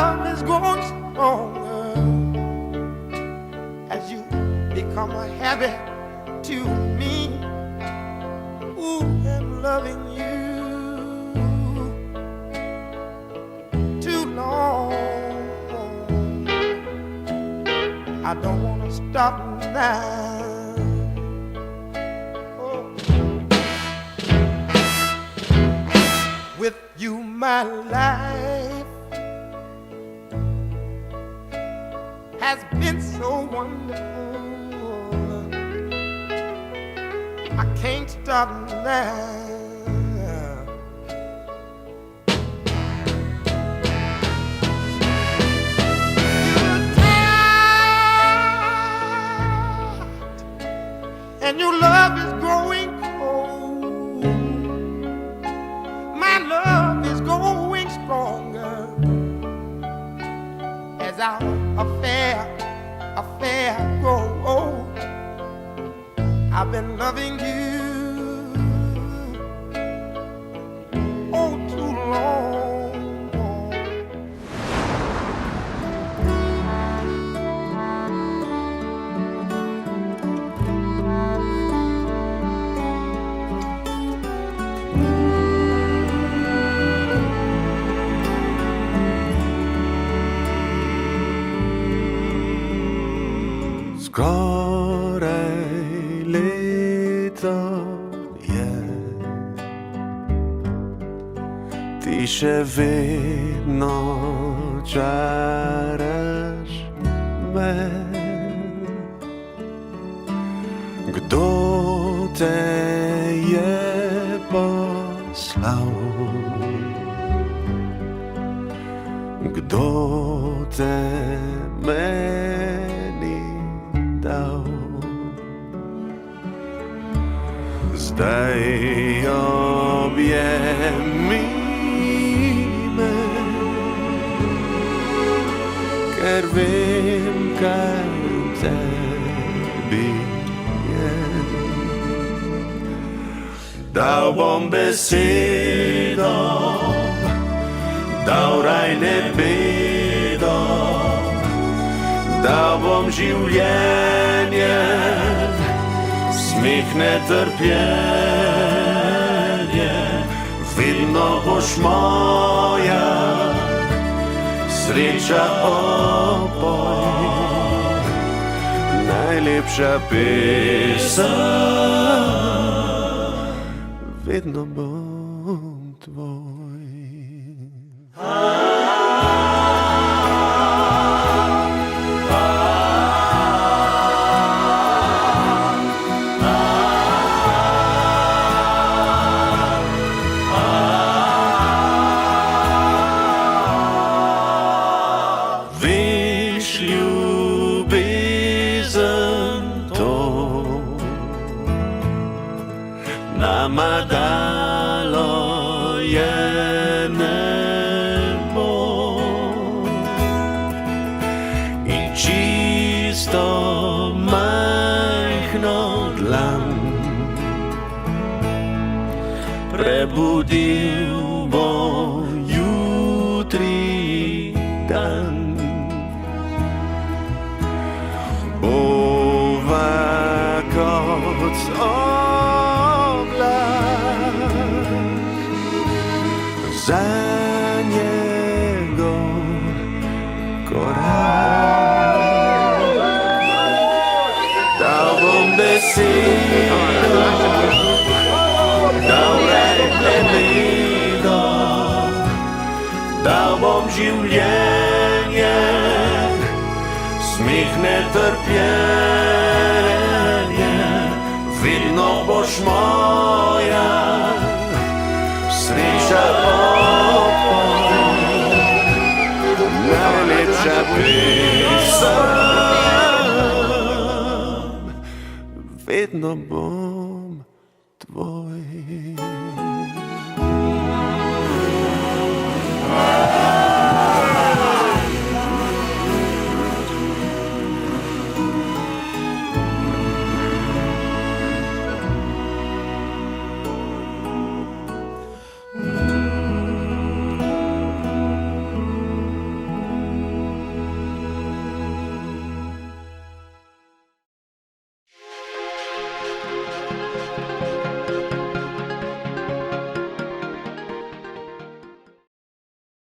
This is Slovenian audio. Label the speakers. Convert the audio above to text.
Speaker 1: love is growing stronger as you become a habit to me. Ooh, and loving you too long. I don't want to stop now. Oh. With you, my life has been so wonderful. I can't stop now. And your love is growing cold. My love is growing stronger as our affair grows old. I've been loving you oh too long.
Speaker 2: Skoraj leto je, ti še vedno čaraš me. Kdo te je poslal? Kdo te meni dal? Zdaj objemi me, ker vem, kaj v tebi je. Dal bom besedo, dal raj nebedo, dal bom življenje, smeh netrpljenje. Vedno boš moja sreča, opoj, najlepša pesem. Vedno bom tvoj. Nama dalo je nebo in čisto majhno dlan. Prebudil bo jutri dan. Bova kot za njegov korak. Dal bom besedo, dal besedo, dal bom življenje, smeh netrpljenje. Vedno boš moja sreča, najlepša pesem. Vedno bom tvoj.